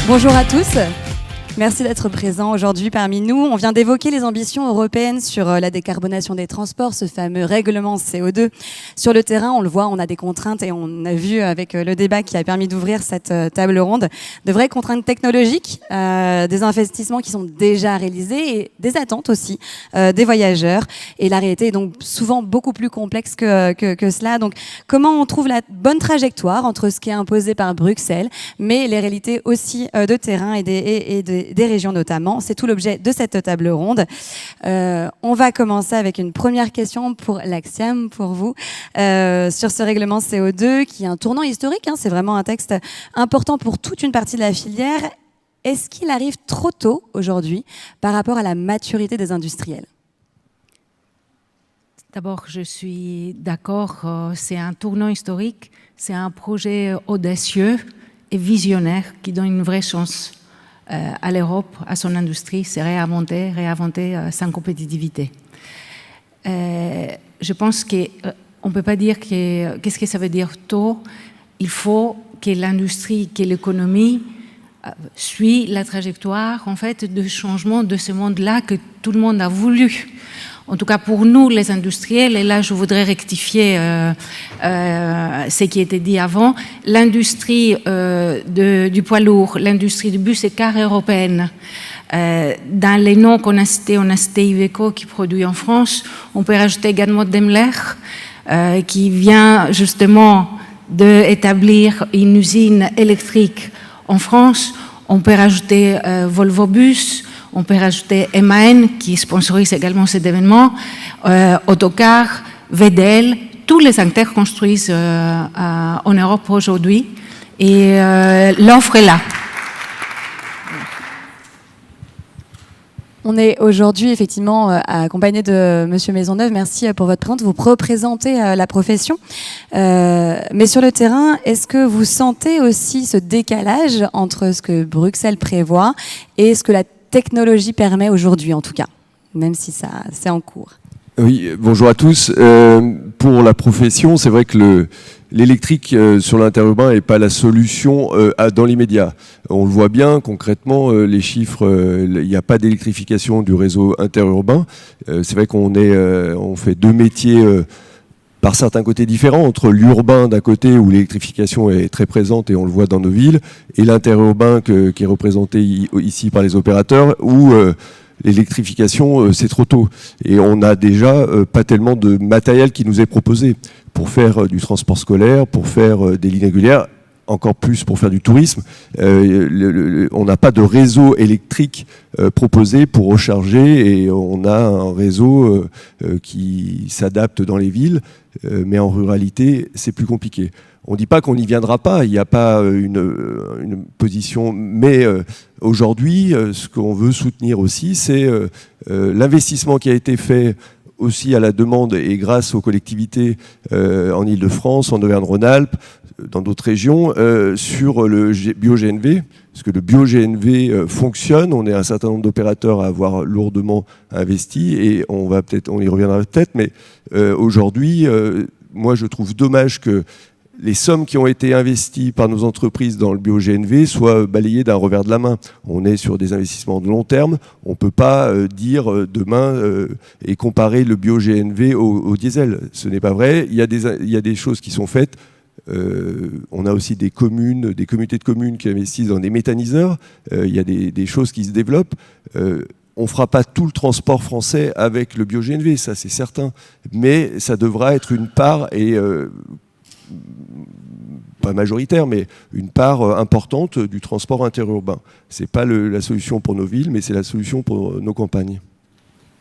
Bonjour à tous. Merci d'être présents aujourd'hui parmi nous. On vient d'évoquer les ambitions européennes sur la décarbonation des transports, ce fameux règlement CO2. Sur le terrain, on le voit, on a des contraintes et on a vu avec le débat qui a permis d'ouvrir cette table ronde, de vraies contraintes technologiques, des investissements qui sont déjà réalisés et des attentes aussi des voyageurs. Et la réalité est donc souvent beaucoup plus complexe que cela. Donc, comment on trouve la bonne trajectoire entre ce qui est imposé par Bruxelles, mais les réalités aussi de terrain et des régions notamment. C'est tout l'objet de cette table ronde. On va commencer avec une première question pour l'Axiom, pour vous, sur ce règlement CO2 qui est un tournant historique. C'est vraiment un texte important pour toute une partie de la filière. Est-ce qu'il arrive trop tôt aujourd'hui par rapport à la maturité des industriels ? D'abord, je suis d'accord, c'est un tournant historique, c'est un projet audacieux et visionnaire qui donne une vraie chance à l'Europe, à son industrie, c'est réinventer sa compétitivité. Je pense qu'on ne peut pas dire qu'est-ce que ça veut dire tôt. Il faut que l'industrie, que l'économie suit la trajectoire en fait, de changement de ce monde-là que tout le monde a voulu. En tout cas, pour nous, les industriels, et là, je voudrais rectifier ce qui était dit avant, l'industrie du poids lourd, l'industrie du bus et car européenne. Dans les noms qu'on a cités, on a cité Iveco qui produit en France. On peut rajouter également Daimler, qui vient justement d'établir une usine électrique en France. On peut rajouter Volvo Bus. On peut rajouter MAN, qui sponsorise également cet événement, Autocar, VDL, tous les acteurs construisent en Europe aujourd'hui. Et l'offre est là. On est aujourd'hui effectivement accompagné de Monsieur Maisonneuve. Merci pour votre présence. Vous représentez la profession. Mais sur le terrain, est-ce que vous sentez aussi ce décalage entre ce que Bruxelles prévoit et ce que la technologie permet aujourd'hui, en tout cas, même si ça c'est en cours? Oui, bonjour à tous. Pour la profession, c'est vrai que l'électrique sur l'interurbain n'est pas la solution dans l'immédiat. On le voit bien concrètement, les chiffres, il n'y a pas d'électrification du réseau interurbain. C'est vrai on fait deux métiers par certains côtés différents, entre l'urbain d'un côté où l'électrification est très présente et on le voit dans nos villes, et l'interurbain qui est représenté ici par les opérateurs, où l'électrification, c'est trop tôt. Et on n'a déjà pas tellement de matériel qui nous est proposé pour faire du transport scolaire, pour faire des lignes régulières, encore plus pour faire du tourisme. On n'a pas de réseau électrique proposé pour recharger, et on a un réseau qui s'adapte dans les villes, mais en ruralité, c'est plus compliqué. On ne dit pas qu'on n'y viendra pas, il n'y a pas une position, mais aujourd'hui, ce qu'on veut soutenir aussi, c'est l'investissement qui a été fait aussi à la demande et grâce aux collectivités en Île-de-France, en Auvergne-Rhône-Alpes, dans d'autres régions, sur le bio-GNV, parce que le bio-GNV fonctionne. On est un certain nombre d'opérateurs à avoir lourdement investi, et on y reviendra peut-être, mais aujourd'hui, moi je trouve dommage que les sommes qui ont été investies par nos entreprises dans le bio-GNV soient balayées d'un revers de la main. On est sur des investissements de long terme. On ne peut pas dire demain et comparer le bio-GNV au diesel. Ce n'est pas vrai. Il y a des choses qui sont faites. On a aussi des communautés de communes qui investissent dans des méthaniseurs. Il y a des choses qui se développent. On ne fera pas tout le transport français avec le bio-GNV, ça c'est certain. Mais ça devra être une part, et pas majoritaire, mais une part importante du transport interurbain. Ce n'est pas la solution pour nos villes, mais c'est la solution pour nos campagnes.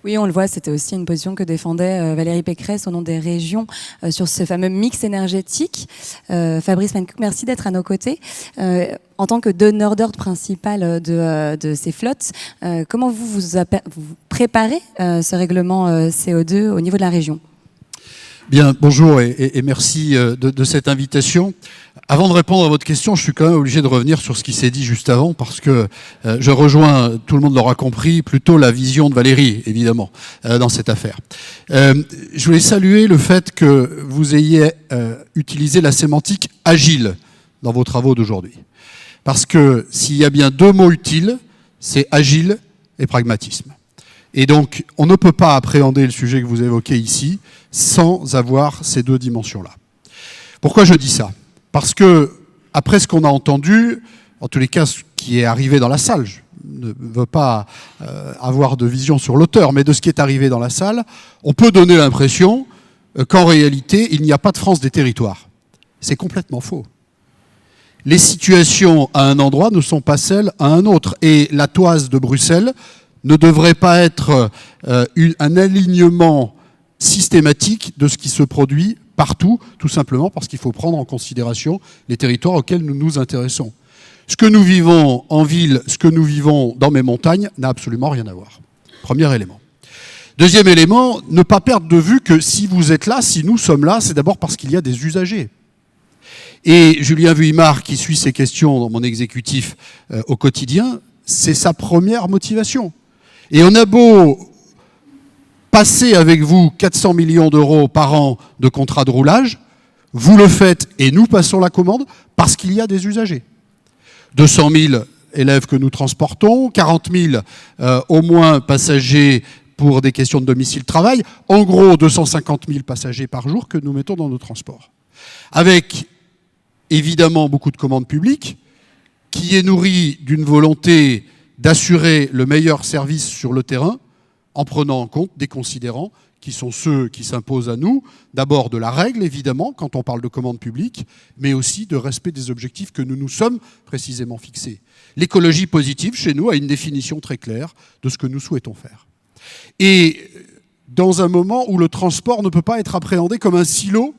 Oui, on le voit, c'était aussi une position que défendait Valérie Pécresse au nom des régions sur ce fameux mix énergétique. Fabrice Mancook, merci d'être à nos côtés. En tant que donneur d'ordre principal de ces flottes, comment vous préparez ce règlement CO2 au niveau de la région ? Bien, bonjour et merci de cette invitation. Avant de répondre à votre question, je suis quand même obligé de revenir sur ce qui s'est dit juste avant parce que je rejoins, tout le monde l'aura compris, plutôt la vision de Valérie, évidemment, dans cette affaire. Je voulais saluer le fait que vous ayez utilisé la sémantique agile dans vos travaux d'aujourd'hui. Parce que s'il y a bien deux mots utiles, c'est agile et pragmatisme. Et donc, on ne peut pas appréhender le sujet que vous évoquez ici sans avoir ces deux dimensions-là. Pourquoi je dis ça ? Parce que, après ce qu'on a entendu, en tous les cas, ce qui est arrivé dans la salle, je ne veux pas avoir de vision sur l'auteur, mais de ce qui est arrivé dans la salle, on peut donner l'impression qu'en réalité, il n'y a pas de France des territoires. C'est complètement faux. Les situations à un endroit ne sont pas celles à un autre. Et la toise de Bruxelles ne devrait pas être un alignement systématique de ce qui se produit partout, tout simplement parce qu'il faut prendre en considération les territoires auxquels nous nous intéressons. Ce que nous vivons en ville, ce que nous vivons dans mes montagnes, n'a absolument rien à voir. Premier élément. Deuxième élément, ne pas perdre de vue que si vous êtes là, si nous sommes là, c'est d'abord parce qu'il y a des usagers. Et Julien Vuillemard, qui suit ces questions dans mon exécutif au quotidien, c'est sa première motivation. Et on a beau passer avec vous 400 millions d'euros par an de contrats de roulage, vous le faites et nous passons la commande parce qu'il y a des usagers. 200 000 élèves que nous transportons, 40 000 au moins passagers pour des questions de domicile-travail, en gros 250 000 passagers par jour que nous mettons dans nos transports. Avec évidemment beaucoup de commandes publiques, qui est nourrie d'une volonté d'assurer le meilleur service sur le terrain, en prenant en compte des considérants qui sont ceux qui s'imposent à nous, d'abord de la règle, évidemment, quand on parle de commande publique, mais aussi de respect des objectifs que nous nous sommes précisément fixés. L'écologie positive, chez nous, a une définition très claire de ce que nous souhaitons faire. Et dans un moment où le transport ne peut pas être appréhendé comme un silo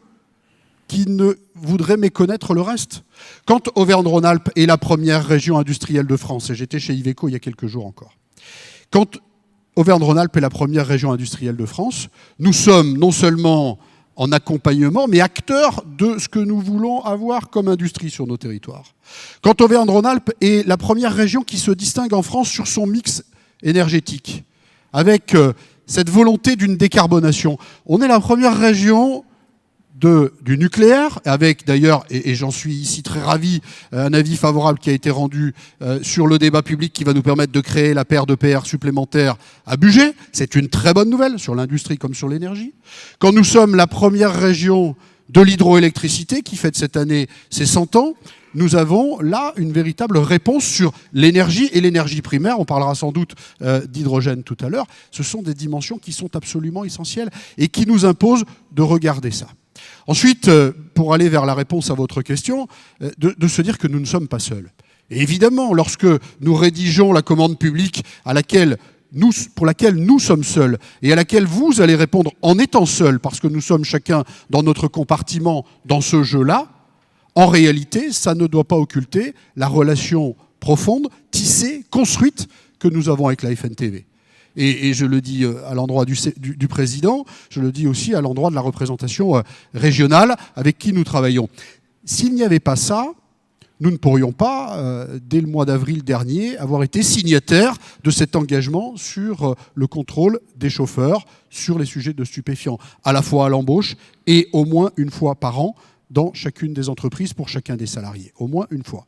qui ne voudrait méconnaître le reste. Quand Auvergne-Rhône-Alpes est la première région industrielle de France, et j'étais chez Iveco il y a quelques jours encore, quand Auvergne-Rhône-Alpes est la première région industrielle de France, nous sommes non seulement en accompagnement, mais acteurs de ce que nous voulons avoir comme industrie sur nos territoires. Quand Auvergne-Rhône-Alpes est la première région qui se distingue en France sur son mix énergétique, avec cette volonté d'une décarbonation, on est la première région du nucléaire, avec d'ailleurs, et j'en suis ici très ravi, un avis favorable qui a été rendu sur le débat public qui va nous permettre de créer la paire d'EPR supplémentaire à Bugey. C'est une très bonne nouvelle sur l'industrie comme sur l'énergie. Quand nous sommes la première région de l'hydroélectricité qui fête cette année ses 100 ans, nous avons là une véritable réponse sur l'énergie et l'énergie primaire. On parlera sans doute d'hydrogène tout à l'heure. Ce sont des dimensions qui sont absolument essentielles et qui nous imposent de regarder ça. Ensuite, pour aller vers la réponse à votre question, de se dire que nous ne sommes pas seuls. Et évidemment, lorsque nous rédigeons la commande publique pour laquelle nous sommes seuls et à laquelle vous allez répondre en étant seuls, parce que nous sommes chacun dans notre compartiment dans ce jeu-là, en réalité, ça ne doit pas occulter la relation profonde, tissée, construite que nous avons avec la FNTV. Et je le dis à l'endroit du président, je le dis aussi à l'endroit de la représentation régionale avec qui nous travaillons. S'il n'y avait pas ça, nous ne pourrions pas, dès le mois d'avril dernier, avoir été signataires de cet engagement sur le contrôle des chauffeurs sur les sujets de stupéfiants, à la fois à l'embauche et au moins une fois par an dans chacune des entreprises pour chacun des salariés, au moins une fois.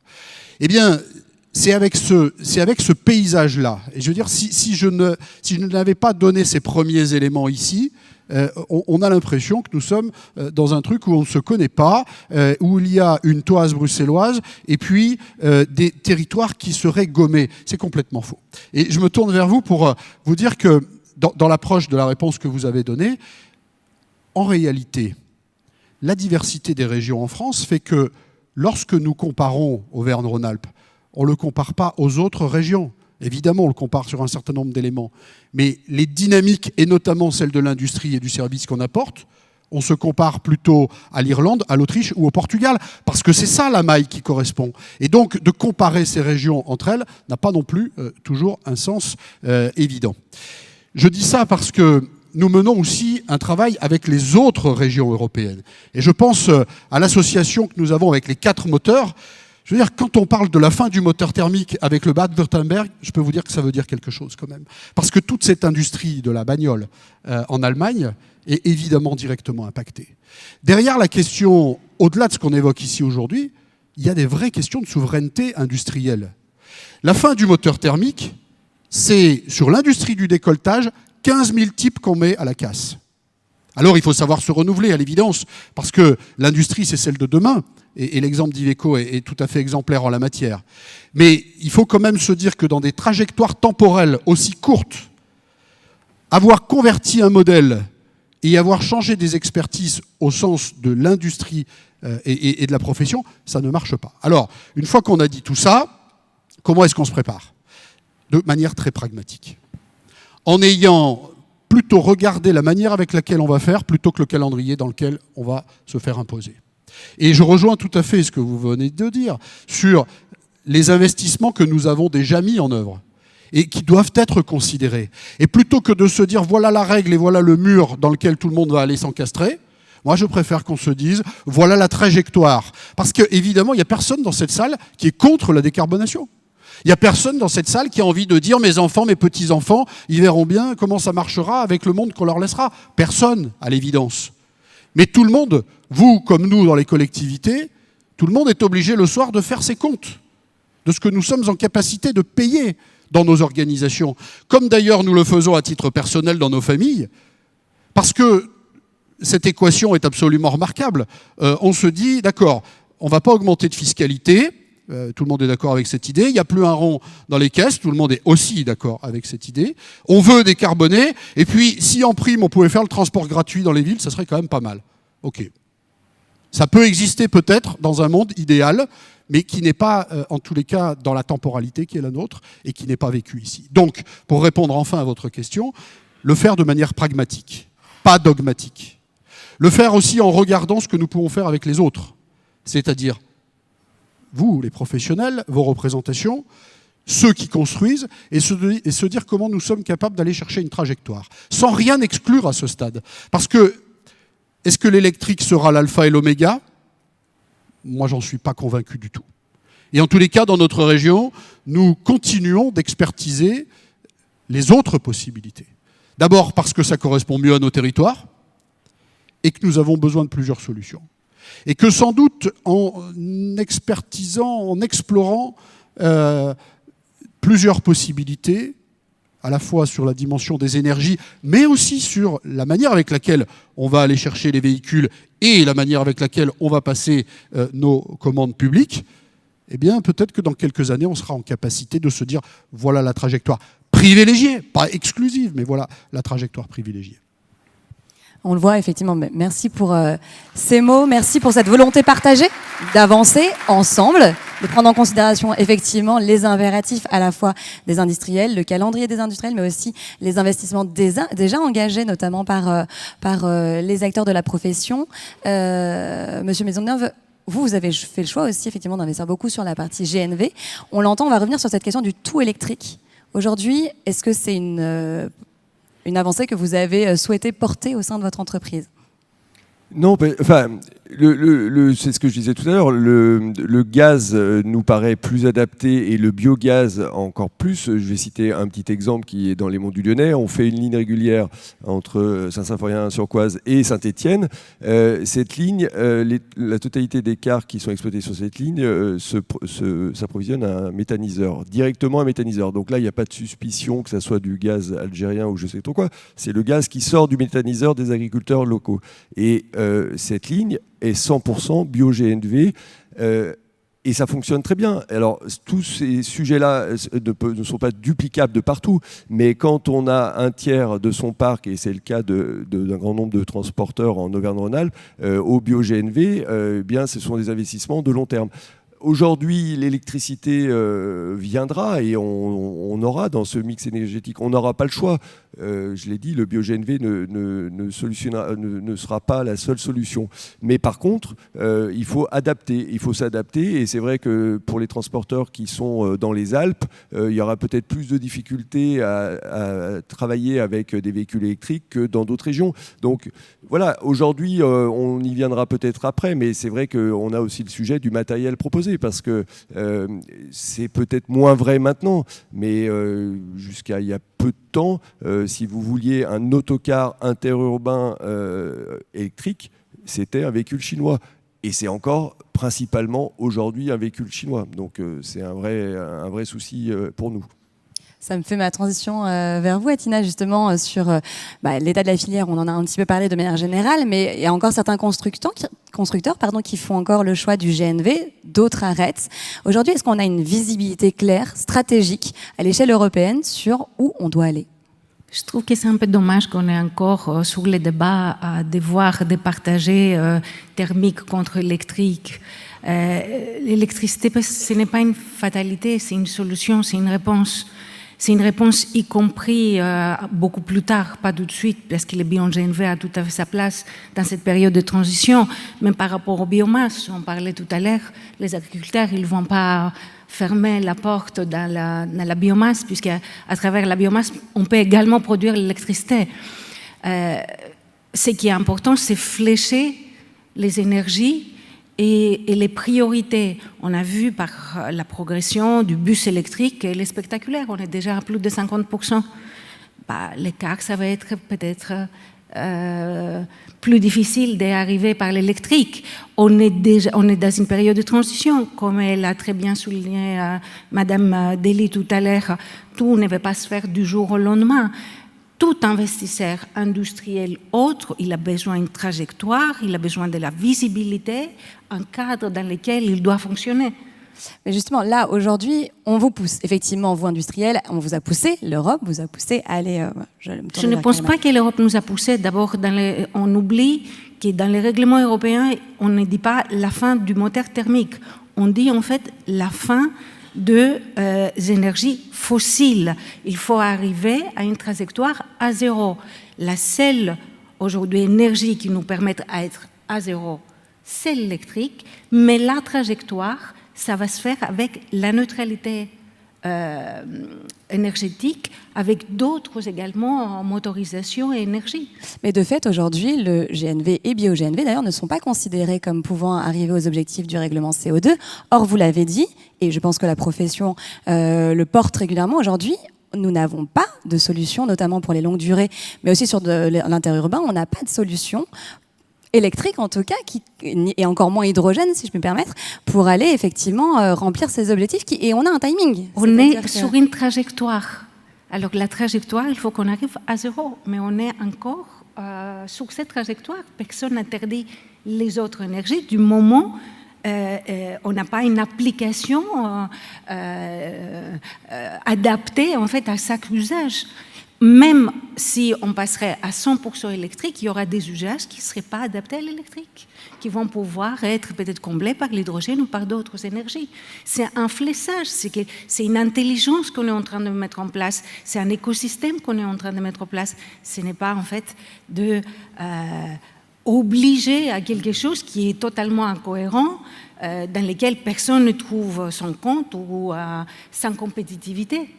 Eh bien, c'est avec ce paysage-là, et je veux dire, si je n'avais pas donné ces premiers éléments ici, on a l'impression que nous sommes dans un truc où on ne se connaît pas, où il y a une toise bruxelloise et puis des territoires qui seraient gommés. C'est complètement faux. Et je me tourne vers vous pour vous dire que dans l'approche de la réponse que vous avez donnée, en réalité, la diversité des régions en France fait que lorsque nous comparons Auvergne-Rhône-Alpes, on ne le compare pas aux autres régions. Évidemment, on le compare sur un certain nombre d'éléments. Mais les dynamiques, et notamment celles de l'industrie et du service qu'on apporte, on se compare plutôt à l'Irlande, à l'Autriche ou au Portugal, parce que c'est ça la maille qui correspond. Et donc, de comparer ces régions entre elles n'a pas non plus toujours un sens évident. Je dis ça parce que nous menons aussi un travail avec les autres régions européennes. Et je pense à l'association que nous avons avec les 4 moteurs. Je veux dire, quand on parle de la fin du moteur thermique avec le Bade-Württemberg, je peux vous dire que ça veut dire quelque chose quand même. Parce que toute cette industrie de la bagnole en Allemagne est évidemment directement impactée. Derrière la question, au-delà de ce qu'on évoque ici aujourd'hui, il y a des vraies questions de souveraineté industrielle. La fin du moteur thermique, c'est sur l'industrie du décolletage 15 000 types qu'on met à la casse. Alors il faut savoir se renouveler à l'évidence, parce que l'industrie c'est celle de demain, et l'exemple d'Iveco est tout à fait exemplaire en la matière. Mais il faut quand même se dire que dans des trajectoires temporelles aussi courtes, avoir converti un modèle et avoir changé des expertises au sens de l'industrie et de la profession, ça ne marche pas. Alors, une fois qu'on a dit tout ça, comment est-ce qu'on se prépare ? De manière très pragmatique. En ayant plutôt regardé la manière avec laquelle on va faire, plutôt que le calendrier dans lequel on va se faire imposer. Et je rejoins tout à fait ce que vous venez de dire sur les investissements que nous avons déjà mis en œuvre et qui doivent être considérés. Et plutôt que de se dire voilà la règle et voilà le mur dans lequel tout le monde va aller s'encastrer, moi je préfère qu'on se dise voilà la trajectoire. Parce qu'évidemment, il n'y a personne dans cette salle qui est contre la décarbonation. Il n'y a personne dans cette salle qui a envie de dire mes enfants, mes petits-enfants, ils verront bien comment ça marchera avec le monde qu'on leur laissera. Personne, à l'évidence. Mais tout le monde, vous comme nous dans les collectivités, tout le monde est obligé le soir de faire ses comptes de ce que nous sommes en capacité de payer dans nos organisations. Comme d'ailleurs nous le faisons à titre personnel dans nos familles, parce que cette équation est absolument remarquable. On se dit, d'accord, on ne va pas augmenter de fiscalité, tout le monde est d'accord avec cette idée, il n'y a plus un rond dans les caisses, tout le monde est aussi d'accord avec cette idée. On veut décarboner, et puis si en prime on pouvait faire le transport gratuit dans les villes, ça serait quand même pas mal. Ok. Ça peut exister peut-être dans un monde idéal, mais qui n'est pas, en tous les cas, dans la temporalité qui est la nôtre, et qui n'est pas vécu ici. Donc, pour répondre enfin à votre question, le faire de manière pragmatique, pas dogmatique. Le faire aussi en regardant ce que nous pouvons faire avec les autres, c'est-à-dire vous, les professionnels, vos représentations, ceux qui construisent, et se dire comment nous sommes capables d'aller chercher une trajectoire, sans rien exclure à ce stade. Parce que, est-ce que l'électrique sera l'alpha et l'oméga ? Moi, j'en suis pas convaincu du tout. Et en tous les cas, dans notre région, nous continuons d'expertiser les autres possibilités. D'abord parce que ça correspond mieux à nos territoires, et que nous avons besoin de plusieurs solutions. Et que sans doute, en expertisant, en explorant plusieurs possibilités, à la fois sur la dimension des énergies, mais aussi sur la manière avec laquelle on va aller chercher les véhicules et la manière avec laquelle on va passer nos commandes publiques, eh bien, peut-être que dans quelques années, on sera en capacité de se dire voilà la trajectoire privilégiée, pas exclusive, mais voilà la trajectoire privilégiée. On le voit effectivement. Merci pour ces mots, merci pour cette volonté partagée d'avancer ensemble, de prendre en considération effectivement les impératifs à la fois des industriels, le calendrier des industriels, mais aussi les investissements déjà engagés, notamment par les acteurs de la profession. Monsieur Maisonneuve, vous avez fait le choix aussi effectivement d'investir beaucoup sur la partie GNV. On l'entend, on va revenir sur cette question du tout électrique. Aujourd'hui, est-ce que c'est une avancée que vous avez souhaité porter au sein de votre entreprise? Non, enfin, c'est ce que je disais tout à l'heure, le gaz nous paraît plus adapté et le biogaz encore plus. Je vais citer un petit exemple qui est dans les Monts du Lyonnais. On fait une ligne régulière entre Saint-Symphorien-sur-Coise et Saint-Étienne. Cette ligne, la totalité des cars qui sont exploités sur cette ligne s'approvisionnent à un méthaniseur, directement un méthaniseur. Donc là, il n'y a pas de suspicion que ça soit du gaz algérien ou je sais trop quoi. C'est le gaz qui sort du méthaniseur des agriculteurs locaux. Et cette ligne est 100% bio-GNV et ça fonctionne très bien. Alors, tous ces sujets-là ne sont pas duplicables de partout, mais quand on a un tiers de son parc, et c'est le cas d'un grand nombre de transporteurs en Auvergne-Rhône-Alpes, au bio-GNV, bien, ce sont des investissements de long terme. Aujourd'hui, l'électricité viendra et on aura dans ce mix énergétique, on n'aura pas le choix. Je l'ai dit, le bio-GNV ne sera pas la seule solution. Mais par contre, il faut adapter, il faut s'adapter. Et c'est vrai que pour les transporteurs qui sont dans les Alpes, il y aura peut-être plus de difficultés à travailler avec des véhicules électriques que dans d'autres régions. Donc voilà, aujourd'hui, on y viendra peut-être après, mais c'est vrai qu'on a aussi le sujet du matériel proposé. Parce que c'est peut-être moins vrai maintenant, mais jusqu'à il y a peu de temps, si vous vouliez un autocar interurbain électrique, c'était un véhicule chinois. Et c'est encore principalement aujourd'hui un véhicule chinois. Donc c'est un vrai souci pour nous. Ça me fait ma transition vers vous, Atina, justement, sur l'état de la filière. On en a un petit peu parlé de manière générale, mais il y a encore certains constructeurs qui font encore le choix du GNV, d'autres arrêtent. Aujourd'hui, est-ce qu'on a une visibilité claire, stratégique, à l'échelle européenne, sur où on doit aller ? Je trouve que c'est un peu dommage qu'on ait encore sur les débats à devoir départager thermique contre électrique. L'électricité, ce n'est pas une fatalité, c'est une solution, c'est une réponse. C'est une réponse y compris beaucoup plus tard, pas tout de suite, parce que le bio-GNV a tout à fait sa place dans cette période de transition. Même par rapport aux biomasses, on parlait tout à l'heure, les agriculteurs, ils ne vont pas fermer la porte dans la biomasse, puisqu'à travers la biomasse, on peut également produire l'électricité. Ce qui est important, c'est flécher les énergies et les priorités. On a vu par la progression du bus électrique, elle est spectaculaire. On est déjà à plus de 50%. L'écart, ça va être peut-être plus difficile d'arriver par l'électrique. On est dans une période de transition, comme elle a très bien souligné Madame Dely tout à l'heure. Tout ne va pas se faire du jour au lendemain. Tout investisseur industriel autre, il a besoin d'une trajectoire, il a besoin de la visibilité, un cadre dans lequel il doit fonctionner. Mais justement, là, aujourd'hui, on vous pousse. Effectivement, vous, industriels, on vous a poussé, l'Europe vous a poussé à aller... Je ne pense pas que l'Europe nous a poussé. D'abord, on oublie que dans les règlements européens, on ne dit pas la fin du moteur thermique. On dit en fait la fin des énergies fossiles. Il faut arriver à une trajectoire à zéro. La seule, aujourd'hui, énergie qui nous permet d'être à zéro, c'est l'électrique, mais la trajectoire, ça va se faire avec la neutralité énergétique, avec d'autres également, motorisation et énergie. Mais de fait, aujourd'hui, le GNV et bio-GNV, d'ailleurs, ne sont pas considérés comme pouvant arriver aux objectifs du règlement CO2. Or, vous l'avez dit, et je pense que la profession le porte régulièrement aujourd'hui, nous n'avons pas de solution, notamment pour les longues durées, mais aussi sur l'interurbain, on n'a pas de solution électrique en tout cas, et encore moins hydrogène si je peux me permettre, pour aller effectivement remplir ces objectifs. Et on a un timing. On est sur une trajectoire. Alors la trajectoire, il faut qu'on arrive à zéro, mais on est encore sur cette trajectoire. Personne n'interdit les autres énergies du moment on n'a pas une application adaptée en fait à chaque usage. Même si on passerait à 100% électrique, il y aura des usages qui ne seraient pas adaptés à l'électrique, qui vont pouvoir être peut-être comblés par l'hydrogène ou par d'autres énergies. C'est un fléchage, c'est une intelligence qu'on est en train de mettre en place, c'est un écosystème qu'on est en train de mettre en place. Ce n'est pas en fait de obliger à quelque chose qui est totalement incohérent, dans lequel personne ne trouve son compte ou sans compétitivité.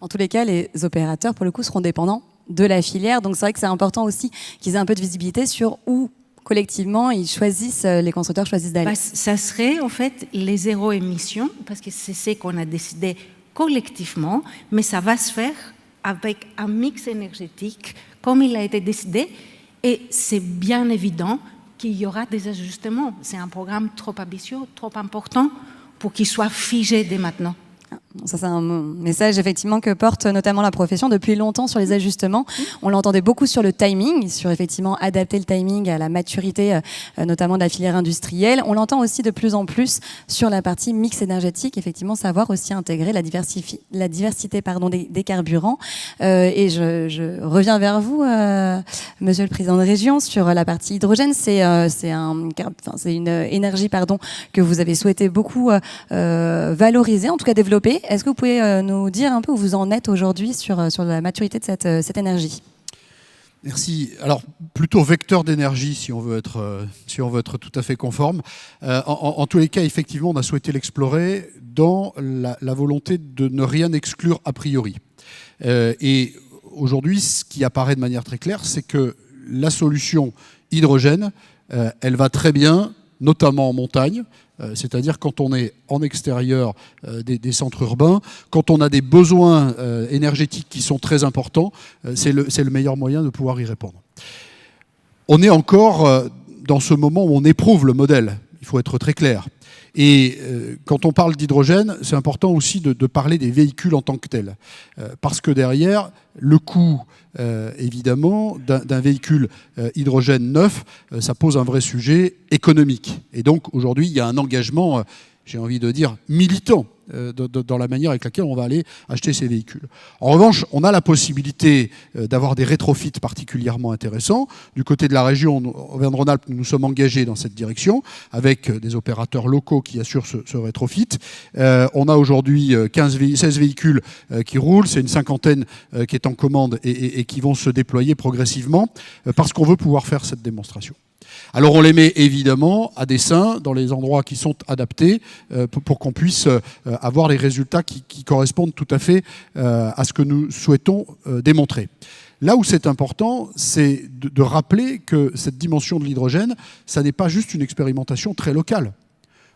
En tous les cas, les opérateurs, pour le coup, seront dépendants de la filière. Donc, c'est vrai que c'est important aussi qu'ils aient un peu de visibilité sur où, collectivement, les constructeurs choisissent d'aller. Ça serait, en fait, les zéro émissions, parce que c'est ce qu'on a décidé collectivement, mais ça va se faire avec un mix énergétique, comme il a été décidé. Et c'est bien évident qu'il y aura des ajustements. C'est un programme trop ambitieux, trop important, pour qu'il soit figé dès maintenant. Ça, c'est un message effectivement que porte notamment la profession depuis longtemps sur les ajustements. On l'entendait beaucoup sur le timing, sur effectivement adapter le timing à la maturité, notamment de la filière industrielle. On l'entend aussi de plus en plus sur la partie mix énergétique, effectivement savoir aussi intégrer la diversité des carburants. Et je reviens vers vous, Monsieur le Président de Région, sur la partie hydrogène. C'est une énergie que vous avez souhaité beaucoup valoriser, en tout cas développer. Est-ce que vous pouvez nous dire un peu où vous en êtes aujourd'hui sur la maturité de cette énergie ? Merci. Alors, plutôt vecteur d'énergie, si on veut être tout à fait conforme. En tous les cas, effectivement, on a souhaité l'explorer dans la volonté de ne rien exclure a priori. Et aujourd'hui, ce qui apparaît de manière très claire, c'est que la solution hydrogène, elle va très bien, notamment en montagne, c'est-à-dire quand on est en extérieur des centres urbains, quand on a des besoins énergétiques qui sont très importants, c'est le meilleur moyen de pouvoir y répondre. On est encore dans ce moment où on éprouve le modèle, il faut être très clair. Et quand on parle d'hydrogène, c'est important aussi de parler des véhicules en tant que tels. Parce que derrière, le coût, évidemment, d'un véhicule hydrogène neuf, ça pose un vrai sujet économique. Et donc, aujourd'hui, il y a un engagement, j'ai envie de dire, militant dans la manière avec laquelle on va aller acheter ces véhicules. En revanche, on a la possibilité d'avoir des rétrofits particulièrement intéressants. Du côté de la région Auvergne-Rhône-Alpes, nous nous sommes engagés dans cette direction avec des opérateurs locaux qui assurent ce rétrofit. On a aujourd'hui 16 véhicules qui roulent, c'est une cinquantaine qui est en commande et qui vont se déployer progressivement parce qu'on veut pouvoir faire cette démonstration. Alors on les met évidemment à dessein dans les endroits qui sont adaptés pour qu'on puisse avoir les résultats qui correspondent tout à fait à ce que nous souhaitons démontrer. Là où c'est important, c'est de rappeler que cette dimension de l'hydrogène, ça n'est pas juste une expérimentation très locale.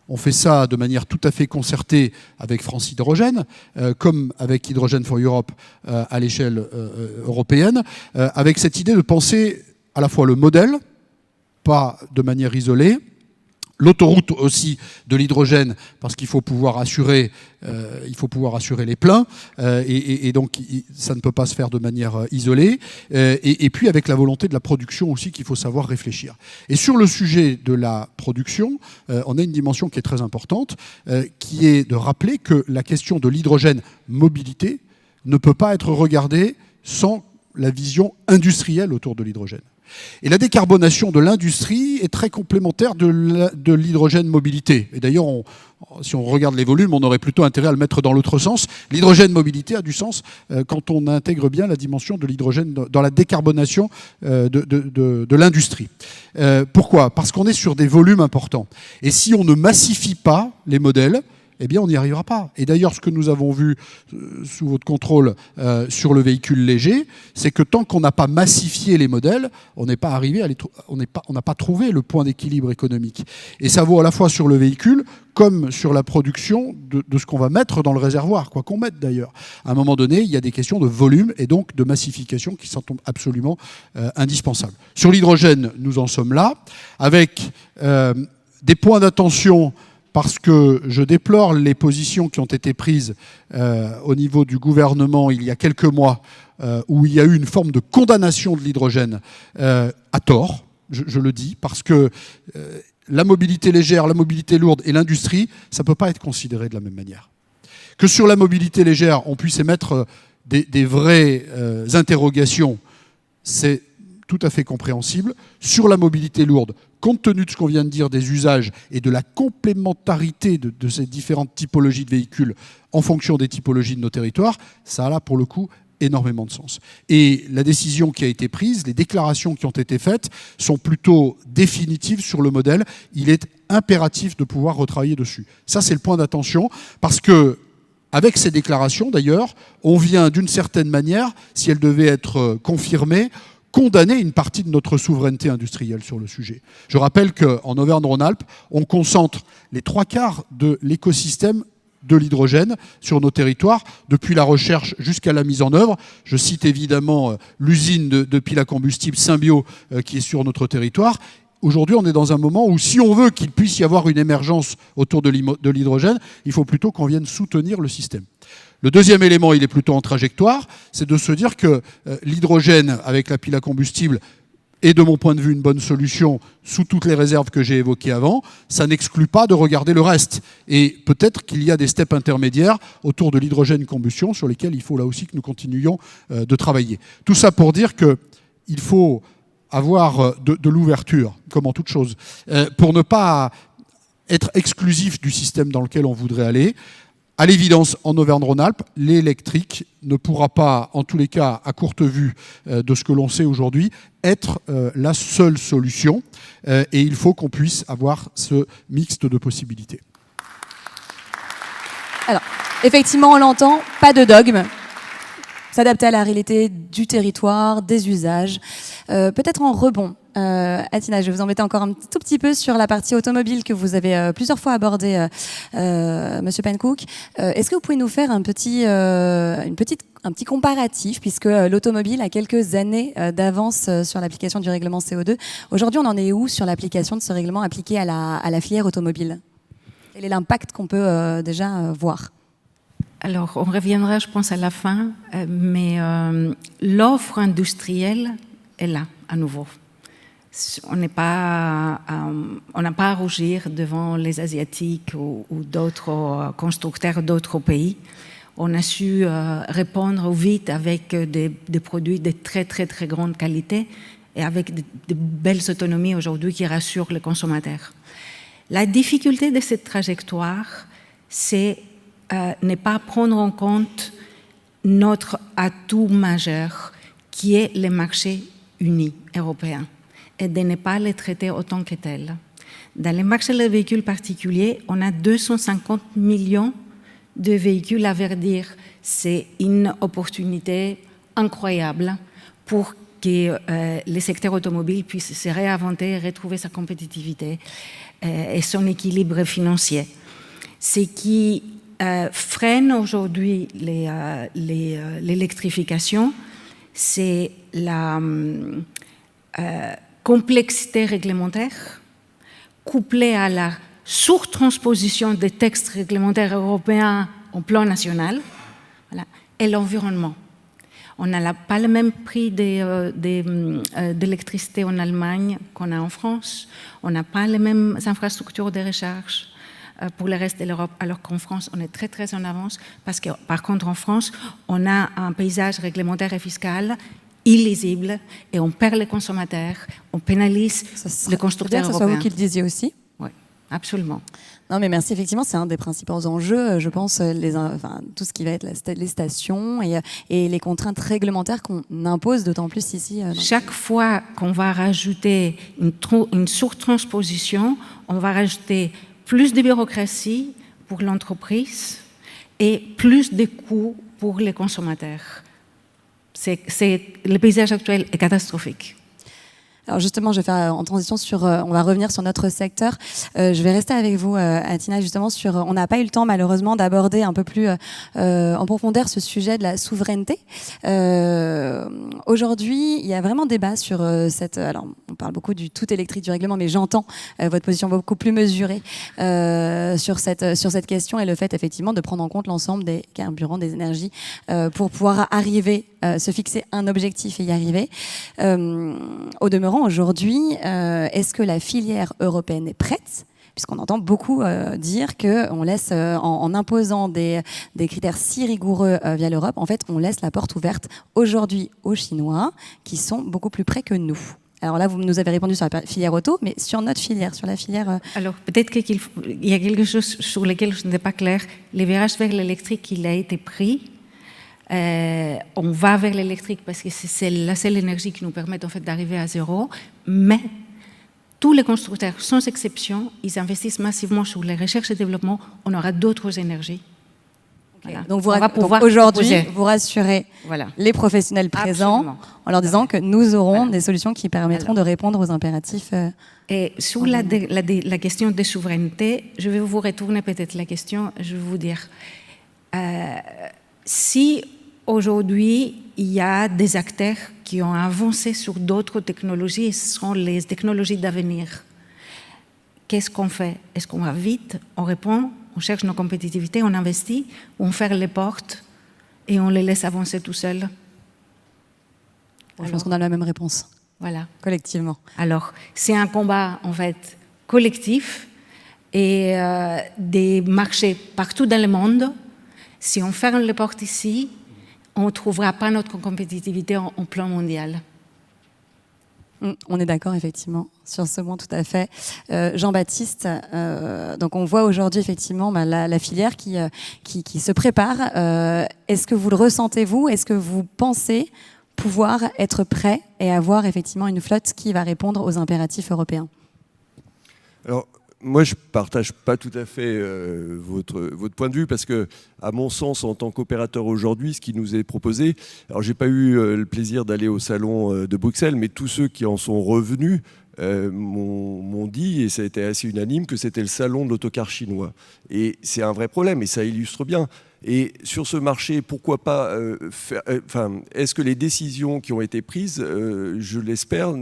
On fait ça de manière tout à fait concertée avec France Hydrogène, comme avec Hydrogen for Europe à l'échelle européenne, avec cette idée de penser à la fois le modèle, pas de manière isolée, l'autoroute aussi de l'hydrogène, parce qu'il faut pouvoir assurer les pleins, et donc ça ne peut pas se faire de manière isolée, et puis avec la volonté de la production aussi qu'il faut savoir réfléchir. Et sur le sujet de la production, on a une dimension qui est très importante, qui est de rappeler que la question de l'hydrogène mobilité ne peut pas être regardée sans la vision industrielle autour de l'hydrogène. Et la décarbonation de l'industrie est très complémentaire de l'hydrogène mobilité. Et d'ailleurs, si on regarde les volumes, on aurait plutôt intérêt à le mettre dans l'autre sens. L'hydrogène mobilité a du sens quand on intègre bien la dimension de l'hydrogène dans la décarbonation de l'industrie. Pourquoi ? Parce qu'on est sur des volumes importants. Et si on ne massifie pas les modèles, eh bien, on n'y arrivera pas. Et d'ailleurs, ce que nous avons vu sous votre contrôle sur le véhicule léger, c'est que tant qu'on n'a pas massifié les modèles, on n'est pas arrivé on n'a pas trouvé le point d'équilibre économique. Et ça vaut à la fois sur le véhicule comme sur la production de ce qu'on va mettre dans le réservoir, quoi qu'on mette d'ailleurs. À un moment donné, il y a des questions de volume et donc de massification qui sont absolument indispensables. Sur l'hydrogène, nous en sommes là, avec des points d'attention. Parce que je déplore les positions qui ont été prises au niveau du gouvernement il y a quelques mois, où il y a eu une forme de condamnation de l'hydrogène à tort, je le dis, parce que la mobilité légère, la mobilité lourde et l'industrie, ça ne peut pas être considéré de la même manière. Que sur la mobilité légère, on puisse émettre des vraies interrogations, c'est tout à fait compréhensible. Sur la mobilité lourde, compte tenu de ce qu'on vient de dire des usages et de la complémentarité de ces différentes typologies de véhicules en fonction des typologies de nos territoires, ça a là pour le coup énormément de sens. Et la décision qui a été prise, les déclarations qui ont été faites sont plutôt définitives sur le modèle. Il est impératif de pouvoir retravailler dessus. Ça, c'est le point d'attention parce que avec ces déclarations, d'ailleurs, on vient d'une certaine manière, si elles devaient être confirmées, condamner une partie de notre souveraineté industrielle sur le sujet. Je rappelle qu'en Auvergne-Rhône-Alpes, on concentre les 3/4 de l'écosystème de l'hydrogène sur nos territoires, depuis la recherche jusqu'à la mise en œuvre. Je cite évidemment l'usine de piles à combustible Symbio qui est sur notre territoire. Aujourd'hui, on est dans un moment où, si on veut qu'il puisse y avoir une émergence autour de l'hydrogène, il faut plutôt qu'on vienne soutenir le système. Le deuxième élément, il est plutôt en trajectoire, c'est de se dire que l'hydrogène avec la pile à combustible est de mon point de vue une bonne solution sous toutes les réserves que j'ai évoquées avant. Ça n'exclut pas de regarder le reste. Et peut-être qu'il y a des steps intermédiaires autour de l'hydrogène combustion sur lesquels il faut là aussi que nous continuions de travailler. Tout ça pour dire qu'il faut avoir de l'ouverture, comme en toute chose, pour ne pas être exclusif du système dans lequel on voudrait aller. À l'évidence, en Auvergne-Rhône-Alpes, l'électrique ne pourra pas, en tous les cas à courte vue de ce que l'on sait aujourd'hui, être la seule solution. Et il faut qu'on puisse avoir ce mixte de possibilités. Alors, effectivement, on l'entend, pas de dogme. S'adapter à la réalité du territoire, des usages. Peut-être en rebond. Athina, je vais vous embêter encore un tout petit peu sur la partie automobile que vous avez plusieurs fois abordée, Monsieur Pankouk. Est-ce que vous pouvez nous faire un petit comparatif, puisque l'automobile a quelques années d'avance sur l'application du règlement CO2. Aujourd'hui, on en est où sur l'application de ce règlement appliqué à la filière automobile? Quel est l'impact qu'on peut déjà voir? Alors, on reviendra, je pense, à la fin, mais l'offre industrielle est là, à nouveau. On n'a pas à rougir devant les Asiatiques ou d'autres constructeurs d'autres pays. On a su répondre vite avec des produits de très, très, très grande qualité et avec de belles autonomies aujourd'hui qui rassurent les consommateurs. La difficulté de cette trajectoire, c'est ne pas prendre en compte notre atout majeur, qui est le marché uni européen, et de ne pas les traiter autant que tels. Dans le marché des véhicules particuliers, on a 250 millions de véhicules à verdir. C'est une opportunité incroyable pour que le secteur automobile puisse se réinventer et retrouver sa compétitivité et son équilibre financier. Ce qui freine aujourd'hui l'électrification, c'est la complexité réglementaire couplée à la surtransposition des textes réglementaires européens au plan national, voilà, et l'environnement. On n'a pas le même prix d'électricité en Allemagne qu'on a en France. On n'a pas les mêmes infrastructures de recharge pour le reste de l'Europe, alors qu'en France, on est très, très en avance, parce que, par contre, en France, on a un paysage réglementaire et fiscal illisible, et on perd les consommateurs, on pénalise les constructeurs européens. C'est soit vous qui le disiez aussi. Oui, absolument. Non, mais merci. Effectivement, c'est un des principaux enjeux, je pense, tout ce qui va être les stations et les contraintes réglementaires qu'on impose, d'autant plus ici. Chaque fois qu'on va rajouter une surtransposition, on va rajouter plus de bureaucratie pour l'entreprise et plus de coûts pour les consommateurs. Le paysage actuel est catastrophique. Alors justement, je vais faire en transition on va revenir sur notre secteur. Je vais rester avec vous, Athina, justement on n'a pas eu le temps malheureusement d'aborder un peu plus en profondeur ce sujet de la souveraineté. Aujourd'hui, il y a vraiment débat sur alors on parle beaucoup du tout électrique du règlement, mais j'entends votre position beaucoup plus mesurée sur cette question et le fait effectivement de prendre en compte l'ensemble des carburants, des énergies pour pouvoir arriver, se fixer un objectif et y arriver. Au demeurant, aujourd'hui, est-ce que la filière européenne est prête? Puisqu'on entend beaucoup dire qu'on laisse, en imposant des critères si rigoureux via l'Europe, en fait, on laisse la porte ouverte aujourd'hui aux Chinois, qui sont beaucoup plus près que nous. Alors là, vous nous avez répondu sur la filière auto, mais sur notre filière, sur la filière... Alors, peut-être qu'il y a quelque chose sur lequel je n'étais pas claire. Le virage vers l'électrique, il a été pris. On va vers l'électrique parce que c'est la seule énergie qui nous permet en fait d'arriver à zéro, mais tous les constructeurs, sans exception, ils investissent massivement sur les recherches et développement. On aura d'autres énergies. Okay. Voilà. Donc aujourd'hui, vous rassurez les professionnels présents. Absolument. En leur disant que nous aurons des solutions qui permettront de répondre aux impératifs. Et sur la question de souveraineté, je vais vous retourner peut-être la question. Je vais vous dire, si aujourd'hui, il y a des acteurs qui ont avancé sur d'autres technologies, et ce sont les technologies d'avenir. Qu'est-ce qu'on fait? Est-ce qu'on va vite? On répond on cherche nos compétitivités, on investit, ou on ferme les portes et on les laisse avancer tout seuls? Je pense qu'on a la même réponse. Voilà. Collectivement. Alors, c'est un combat, en fait, collectif et des marchés partout dans le monde. Si on ferme les portes ici, on ne trouvera pas notre compétitivité en plan mondial. On est d'accord, effectivement, sur ce point, tout à fait. Jean-Baptiste, donc on voit aujourd'hui, effectivement, la filière qui se prépare. Est-ce que vous le ressentez, vous? Est-ce que vous pensez pouvoir être prêt et avoir, effectivement, une flotte qui va répondre aux impératifs européens? Alors, moi, je ne partage pas tout à fait votre point de vue parce que, à mon sens, en tant qu'opérateur aujourd'hui, ce qui nous est proposé, alors j'ai pas eu le plaisir d'aller au salon de Bruxelles, mais tous ceux qui en sont revenus m'ont dit, et ça a été assez unanime, que c'était le salon de l'autocar chinois. Et c'est un vrai problème, et ça illustre bien. Et sur ce marché, pourquoi pas est-ce que les décisions qui ont été prises, je l'espère,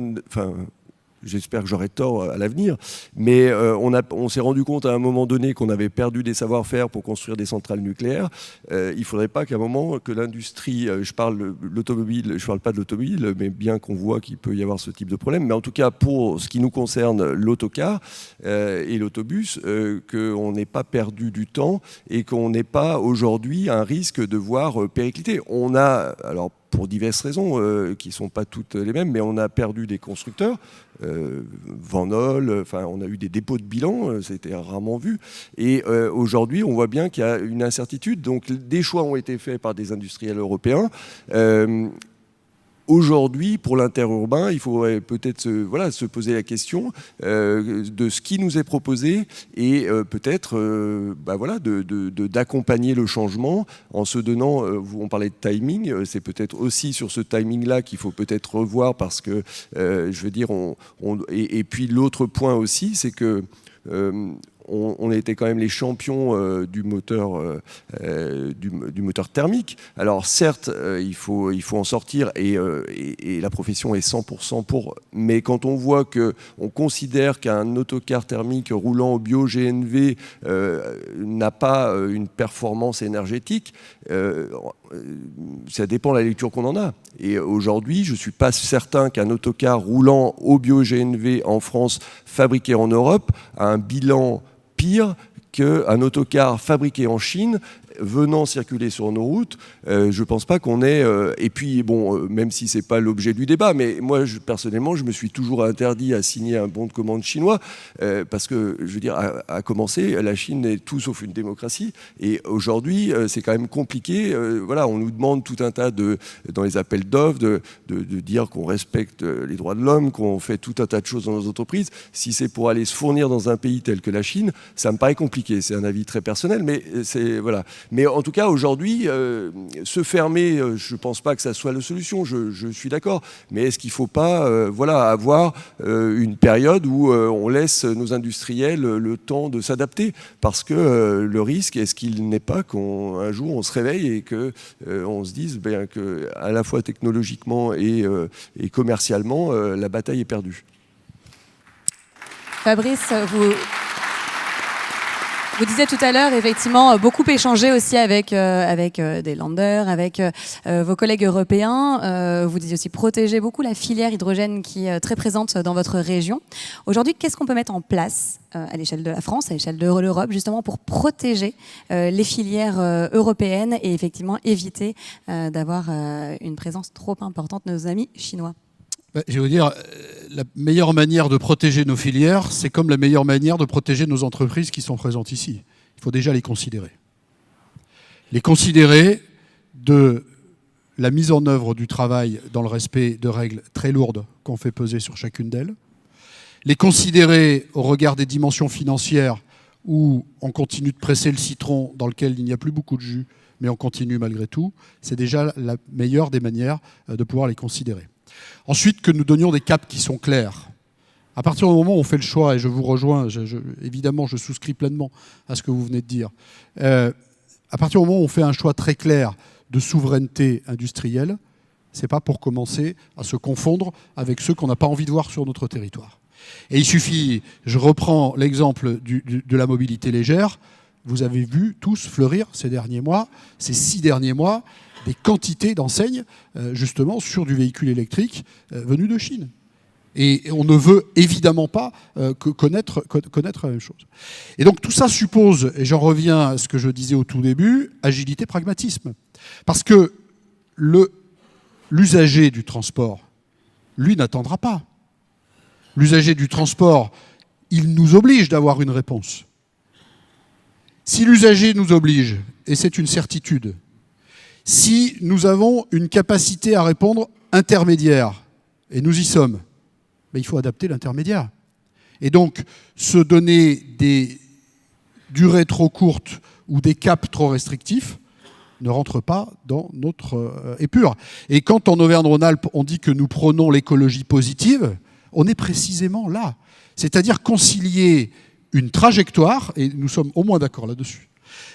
j'espère que j'aurai tort à l'avenir, mais on s'est rendu compte à un moment donné qu'on avait perdu des savoir-faire pour construire des centrales nucléaires. Il ne faudrait pas qu'à un moment que l'industrie, je parle pas de l'automobile, mais bien qu'on voit qu'il peut y avoir ce type de problème, mais en tout cas pour ce qui nous concerne, l'autocar et l'autobus, qu'on n'ait pas perdu du temps et qu'on n'ait pas aujourd'hui un risque de voir péricliter. On a, alors pour diverses raisons qui ne sont pas toutes les mêmes, mais on a perdu des constructeurs, Van Holl, on a eu des dépôts de bilan, c'était rarement vu. Et aujourd'hui, on voit bien qu'il y a une incertitude. Donc des choix ont été faits par des industriels européens. Aujourd'hui, pour l'interurbain, il faudrait peut-être se poser la question de ce qui nous est proposé et peut-être d'accompagner le changement en se donnant, on parlait de timing, c'est peut-être aussi sur ce timing-là qu'il faut peut-être revoir parce que, et puis l'autre point aussi, c'est que on a été quand même les champions du moteur thermique. Alors certes, il faut en sortir et la profession est 100% pour. Mais quand on voit qu'on considère qu'un autocar thermique roulant au bio-GNV n'a pas une performance énergétique, ça dépend de la lecture qu'on en a. Et aujourd'hui, je ne suis pas certain qu'un autocar roulant au bio-GNV en France, fabriqué en Europe, a un bilan pire qu'un autocar fabriqué en Chine venant circuler sur nos routes. Je ne pense pas qu'on ait... et puis, même si ce n'est pas l'objet du débat, mais moi, personnellement, je me suis toujours interdit à signer un bon de commande chinois parce que, je veux dire, à commencer, la Chine est tout sauf une démocratie. Et aujourd'hui, c'est quand même compliqué. On nous demande tout un tas dans les appels d'offres de dire qu'on respecte les droits de l'homme, qu'on fait tout un tas de choses dans nos entreprises. Si c'est pour aller se fournir dans un pays tel que la Chine, ça me paraît compliqué. C'est un avis très personnel, mais c'est... Voilà. Mais en tout cas, aujourd'hui, se fermer, je ne pense pas que ça soit la solution, je suis d'accord. Mais est-ce qu'il ne faut pas avoir une période où on laisse nos industriels le temps de s'adapter? Parce que le risque, est-ce qu'il n'est pas qu'un jour on se réveille et qu'on se dise qu'à la fois technologiquement et commercialement, la bataille est perdue? Fabrice, vous disiez tout à l'heure, effectivement, beaucoup échangé aussi avec des landers, avec vos collègues européens. Vous disiez aussi protéger beaucoup la filière hydrogène qui est très présente dans votre région. Aujourd'hui, qu'est-ce qu'on peut mettre en place à l'échelle de la France, à l'échelle de l'Europe, justement pour protéger les filières européennes et effectivement éviter d'avoir une présence trop importante de nos amis chinois? Je vais vous dire, la meilleure manière de protéger nos filières, c'est comme la meilleure manière de protéger nos entreprises qui sont présentes ici. Il faut déjà les considérer. Les considérer de la mise en œuvre du travail dans le respect de règles très lourdes qu'on fait peser sur chacune d'elles. Les considérer au regard des dimensions financières où on continue de presser le citron dans lequel il n'y a plus beaucoup de jus, mais on continue malgré tout. C'est déjà la meilleure des manières de pouvoir les considérer. Ensuite, que nous donnions des caps qui sont clairs. À partir du moment où on fait le choix, et je vous rejoins, évidemment, je souscris pleinement à ce que vous venez de dire, à partir du moment où on fait un choix très clair de souveraineté industrielle, ce n'est pas pour commencer à se confondre avec ceux qu'on n'a pas envie de voir sur notre territoire. Et il suffit, je reprends l'exemple de la mobilité légère, vous avez vu tous fleurir ces derniers mois, ces 6 derniers mois, des quantités d'enseignes justement sur du véhicule électrique venu de Chine. Et on ne veut évidemment pas connaître la même chose. Et donc tout ça suppose, et j'en reviens à ce que je disais au tout début, agilité, pragmatisme. Parce que l'usager du transport, lui, n'attendra pas. L'usager du transport, il nous oblige d'avoir une réponse. Si l'usager nous oblige, et c'est une certitude, si nous avons une capacité à répondre intermédiaire, et nous y sommes, ben il faut adapter l'intermédiaire. Et donc, se donner des durées trop courtes ou des caps trop restrictifs ne rentre pas dans notre épure. Et quand en Auvergne-Rhône-Alpes, on dit que nous prônons l'écologie positive, on est précisément là. C'est-à-dire concilier une trajectoire, et nous sommes au moins d'accord là-dessus,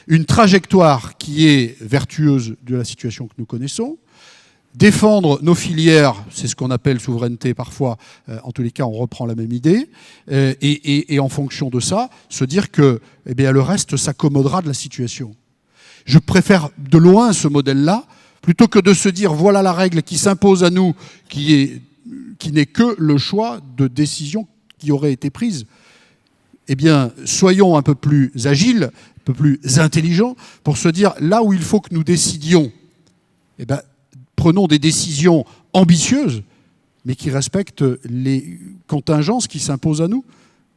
une trajectoire qui est vertueuse de la situation que nous connaissons, défendre nos filières, c'est ce qu'on appelle souveraineté parfois, en tous les cas on reprend la même idée, et en fonction de ça, se dire que eh bien, le reste s'accommodera de la situation. Je préfère de loin ce modèle-là, plutôt que de se dire voilà la règle qui s'impose à nous, qui n'est que le choix de décision qui aurait été prise. Eh bien, soyons un peu plus agiles, un peu plus intelligents, pour se dire là où il faut que nous décidions, eh bien, prenons des décisions ambitieuses, mais qui respectent les contingences qui s'imposent à nous,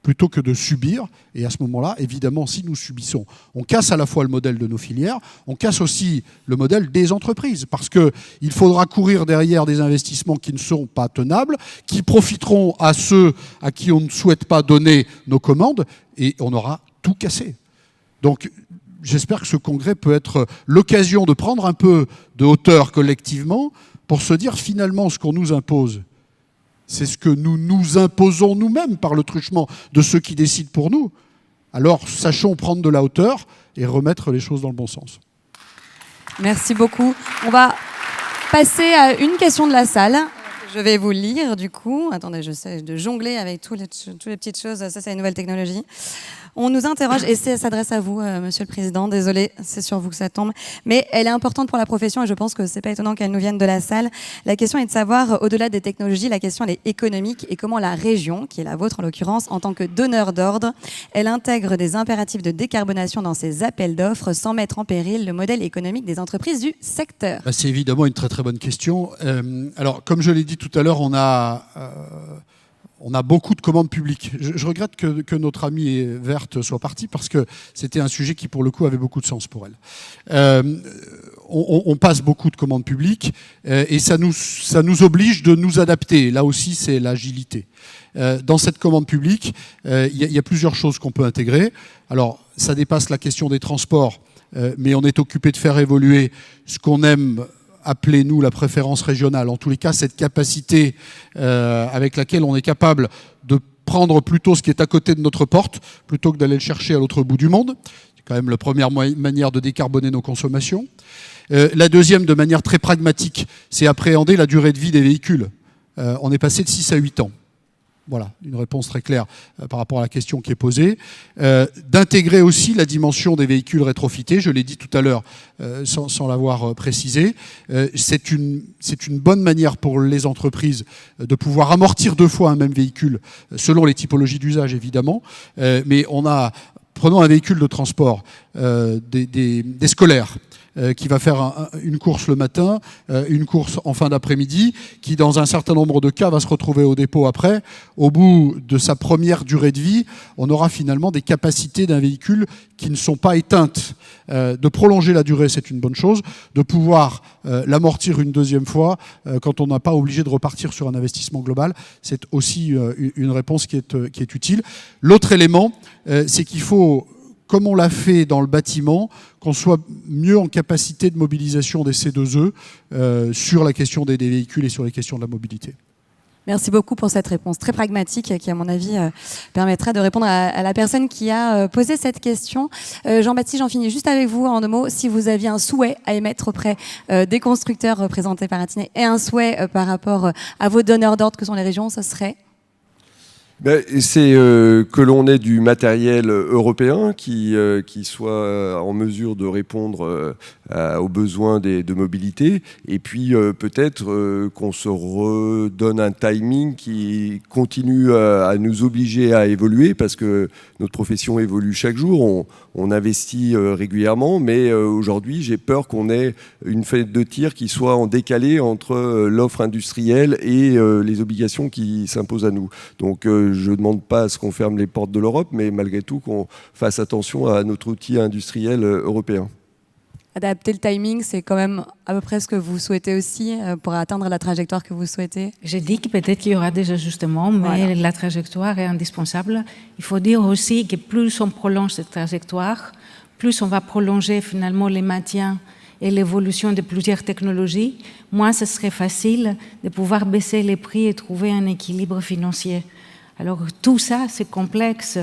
plutôt que de subir. Et à ce moment-là, évidemment, si nous subissons, on casse à la fois le modèle de nos filières, on casse aussi le modèle des entreprises, parce qu'il faudra courir derrière des investissements qui ne seront pas tenables, qui profiteront à ceux à qui on ne souhaite pas donner nos commandes, et on aura tout cassé. Donc, j'espère que ce congrès peut être l'occasion de prendre un peu de hauteur collectivement pour se dire finalement ce qu'on nous impose, c'est ce que nous nous imposons nous-mêmes par le truchement de ceux qui décident pour nous. Alors sachons prendre de la hauteur et remettre les choses dans le bon sens. Merci beaucoup. On va passer à une question de la salle. Je vais vous lire du coup. Attendez, j'essaie de jongler avec toutes les petites choses. Ça, c'est une nouvelle technologie. On nous interroge, et ça s'adresse à vous, Monsieur le Président. Désolé, c'est sur vous que ça tombe. Mais elle est importante pour la profession et je pense que c'est pas étonnant qu'elle nous vienne de la salle. La question est de savoir, au-delà des technologies, la question elle est économique et comment la région, qui est la vôtre en l'occurrence, en tant que donneur d'ordre, elle intègre des impératifs de décarbonation dans ses appels d'offres sans mettre en péril le modèle économique des entreprises du secteur. C'est évidemment une très très bonne question. Alors, comme je l'ai dit tout à l'heure, on a beaucoup de commandes publiques. Je regrette que notre amie Verte soit partie parce que c'était un sujet qui, pour le coup, avait beaucoup de sens pour elle. On passe beaucoup de commandes publiques et ça nous oblige de nous adapter. Là aussi, c'est l'agilité. Dans cette commande publique, il y a plusieurs choses qu'on peut intégrer. Alors, ça dépasse la question des transports, mais on est occupé de faire évoluer ce qu'on aime appeler, nous, la préférence régionale. En tous les cas, cette capacité avec laquelle on est capable de prendre plutôt ce qui est à côté de notre porte, plutôt que d'aller le chercher à l'autre bout du monde. C'est quand même la première manière de décarboner nos consommations. La deuxième, de manière très pragmatique, c'est appréhender la durée de vie des véhicules. On est passé de 6 à 8 ans. Voilà, une réponse très claire par rapport à la question qui est posée. D'intégrer aussi la dimension des véhicules rétrofités, je l'ai dit tout à l'heure sans l'avoir précisé. C'est une bonne manière pour les entreprises de pouvoir amortir 2 fois un même véhicule, selon les typologies d'usage évidemment. Mais prenons un véhicule de transport, des scolaires, qui va faire une course le matin, une course en fin d'après-midi, qui dans un certain nombre de cas va se retrouver au dépôt après. Au bout de sa première durée de vie, on aura finalement des capacités d'un véhicule qui ne sont pas éteintes. De prolonger la durée, c'est une bonne chose. De pouvoir l'amortir une deuxième fois, quand on n'a pas obligé de repartir sur un investissement global, c'est aussi une réponse qui est utile. L'autre élément, c'est qu'il faut, comme on l'a fait dans le bâtiment, qu'on soit mieux en capacité de mobilisation des C2E sur la question des véhicules et sur les questions de la mobilité. Merci beaucoup pour cette réponse très pragmatique qui, à mon avis, permettra de répondre à la personne qui a posé cette question. Jean-Baptiste, j'en finis juste avec vous en 2 mots. Si vous aviez un souhait à émettre auprès des constructeurs représentés par Atiné et un souhait par rapport à vos donneurs d'ordre que sont les régions, ce serait ? C'est que l'on ait du matériel européen qui soit en mesure de répondre aux besoins de mobilité, et puis peut-être qu'on se redonne un timing qui continue à nous obliger à évoluer, parce que notre profession évolue chaque jour, on investit régulièrement, mais aujourd'hui j'ai peur qu'on ait une fenêtre de tir qui soit en décalé entre l'offre industrielle et les obligations qui s'imposent à nous. Donc je ne demande pas à ce qu'on ferme les portes de l'Europe, mais malgré tout qu'on fasse attention à notre outil industriel européen. Adapter le timing, c'est quand même à peu près ce que vous souhaitez aussi pour atteindre la trajectoire que vous souhaitez. Je dis que peut-être qu'il y aura des ajustements, mais voilà, la trajectoire est indispensable. Il faut dire aussi que plus on prolonge cette trajectoire, plus on va prolonger finalement les maintiens et l'évolution de plusieurs technologies, moins ce serait facile de pouvoir baisser les prix et trouver un équilibre financier. Alors tout ça, c'est complexe.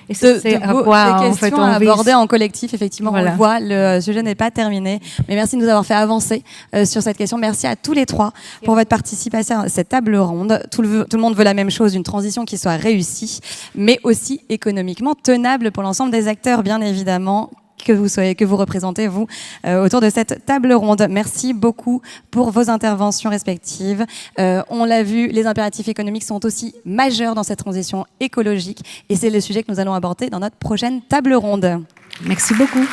Et c'est à quoi, des en questions fait, à aborder en collectif, effectivement, voilà. On le voit, le sujet n'est pas terminé. Mais merci de nous avoir fait avancer sur cette question. Merci à tous les trois pour votre participation à cette table ronde. Tout le monde veut la même chose, une transition qui soit réussie, mais aussi économiquement tenable pour l'ensemble des acteurs, bien évidemment, que vous représentez, vous, autour de cette table ronde. Merci beaucoup pour vos interventions respectives. On l'a vu, les impératifs économiques sont aussi majeurs dans cette transition écologique, et c'est le sujet que nous allons aborder dans notre prochaine table ronde. Merci beaucoup.